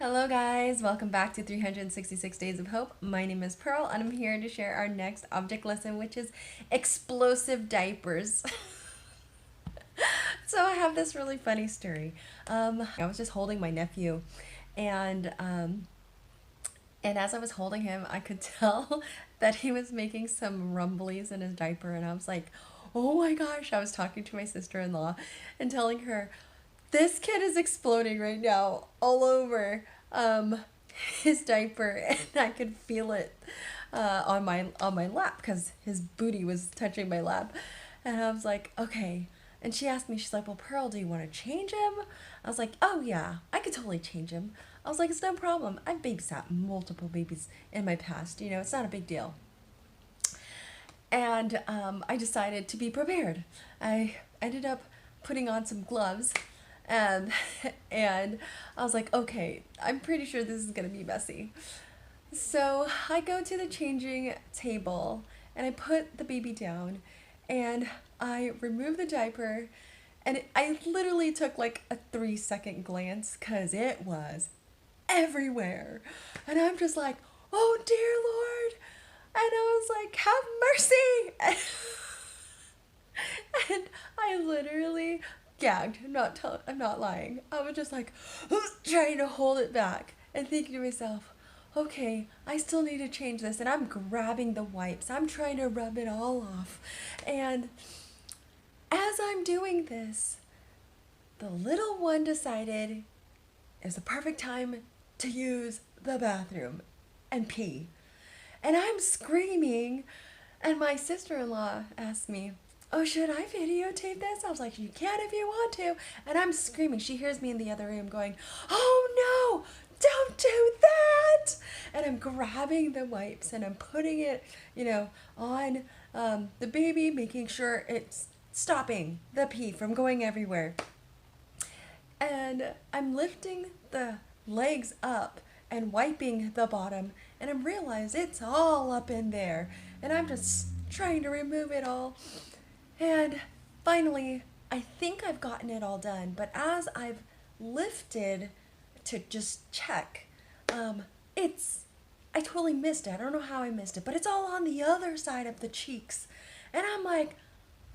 Hello guys, welcome back to 366 Days of Hope. My name is Pearl and I'm here to share our next object lesson, which is explosive diapers. So I have this really funny story. I was just holding my nephew and and as I was holding him, I could tell that he was making some rumblies in his diaper and I was like, "Oh my gosh." I was talking to my sister-in-law and telling her, "This kid is exploding right now all over his diaper," and I could feel it on my lap because his booty was touching my lap, and I was like, "Okay." And she asked me, she's like, "Well, Pearl, do you want to change him?" I was like, "Oh yeah, I could totally change him." I was like, "It's no problem. I've babysat multiple babies in my past. It's not a big deal." And I decided to be prepared. I ended up putting on some gloves and and I was like, "Okay, I'm pretty sure this is gonna be messy." So I go to the changing table and I put the baby down and I remove the diaper, and I literally took like a 3-second glance because it was everywhere. And I'm just like, "Oh dear Lord." And I was like, "Have mercy." And I literally gagged. I'm not lying. I was just like trying to hold it back and thinking to myself, "Okay, I still need to change this." And I'm grabbing the wipes. I'm trying to rub it all off. And as I'm doing this, the little one decided it's the perfect time to use the bathroom and pee. And I'm screaming, and my sister-in-law asked me, "Oh, should I videotape this?" I was like, "You can if you want to." And I'm screaming. She hears me in the other room going, "Oh no, don't do that." And I'm grabbing the wipes and I'm putting it, on the baby, making sure it's stopping the pee from going everywhere. And I'm lifting the legs up and wiping the bottom, and I realize it's all up in there. And I'm just trying to remove it all. And finally, I think I've gotten it all done. But as I've lifted to just check, it's I totally missed it. I don't know how I missed it, but it's all on the other side of the cheeks. And I'm like,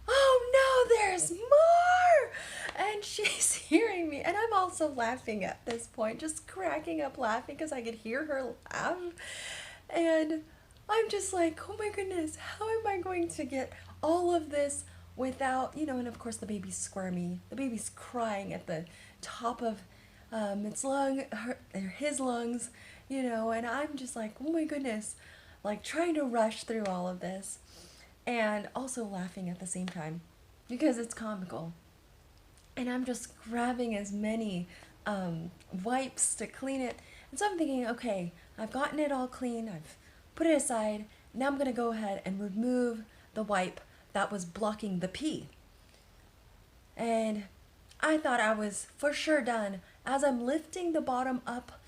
"Oh no, there's more!" And she's hearing me. And I'm also laughing at this point, just cracking up laughing because I could hear her laugh. And I'm just like, "Oh my goodness, how am I going to get all of this without, and of course the baby's squirmy. The baby's crying at the top of his lungs, and I'm just like, "Oh my goodness," like trying to rush through all of this and also laughing at the same time because it's comical. And I'm just grabbing as many wipes to clean it. And so I'm thinking, okay, I've gotten it all clean, I've put it aside. Now I'm going to go ahead and remove the wipe that was blocking the pee. And I thought I was for sure done. As I'm lifting the bottom up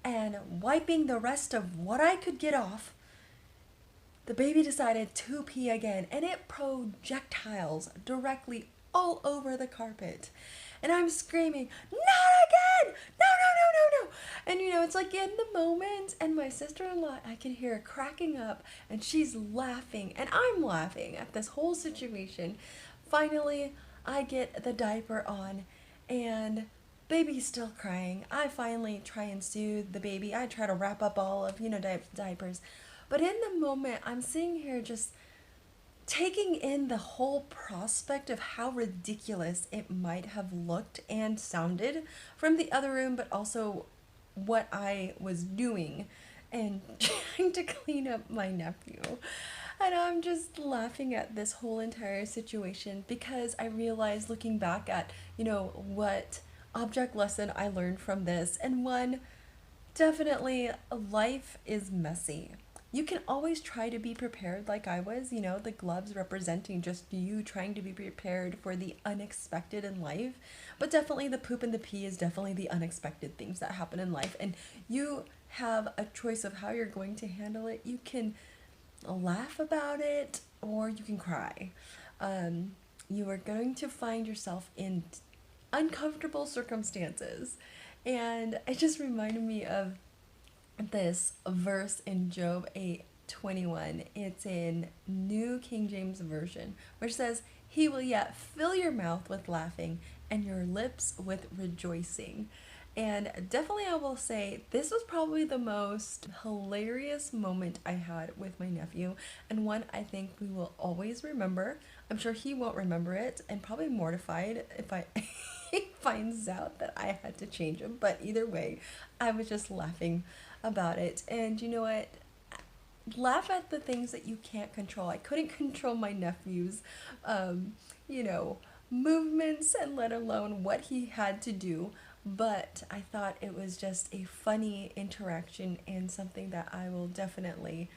and wiping the rest of what I could get off, the baby decided to pee again, and it projectiles directly all over the carpet. And I'm screaming, "Not again! No, no, no, no, no!" And it's like in the moment, and my sister-in-law, I can hear her cracking up, and she's laughing, and I'm laughing at this whole situation. Finally, I get the diaper on, and baby's still crying. I finally try and soothe the baby. I try to wrap up all of, diapers. But in the moment, I'm sitting here just taking in the whole prospect of how ridiculous it might have looked and sounded from the other room, but also what I was doing and trying to clean up my nephew. And I'm just laughing at this whole entire situation because I realized, looking back at, what object lesson I learned from this, and one, definitely life is messy. You can always try to be prepared like I was, the gloves representing just you trying to be prepared for the unexpected in life. But definitely the poop and the pee is definitely the unexpected things that happen in life. And you have a choice of how you're going to handle it. You can laugh about it or you can cry. You are going to find yourself in uncomfortable circumstances. And it just reminded me of this verse in Job 8:21. It's in New King James Version, which says, "He will yet fill your mouth with laughing and your lips with rejoicing." And definitely, I will say this was probably the most hilarious moment I had with my nephew, and one I think we will always remember. I'm sure he won't remember it, and probably mortified if I he finds out that I had to change him. But either way, I was just laughing about it. And you know what? Laugh at the things that you can't control. I couldn't control my nephew's, um, you know, movements, and let alone what he had to do. But I thought it was just a funny interaction and something that I will definitely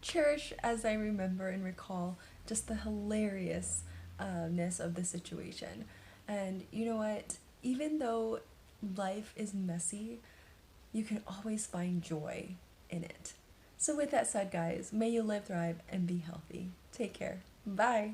cherish as I remember and recall just the hilariousness of the situation. And you know what? Even though life is messy, you can always find joy in it. So, with that said, guys, may you live, thrive, and be healthy. Take care. Bye.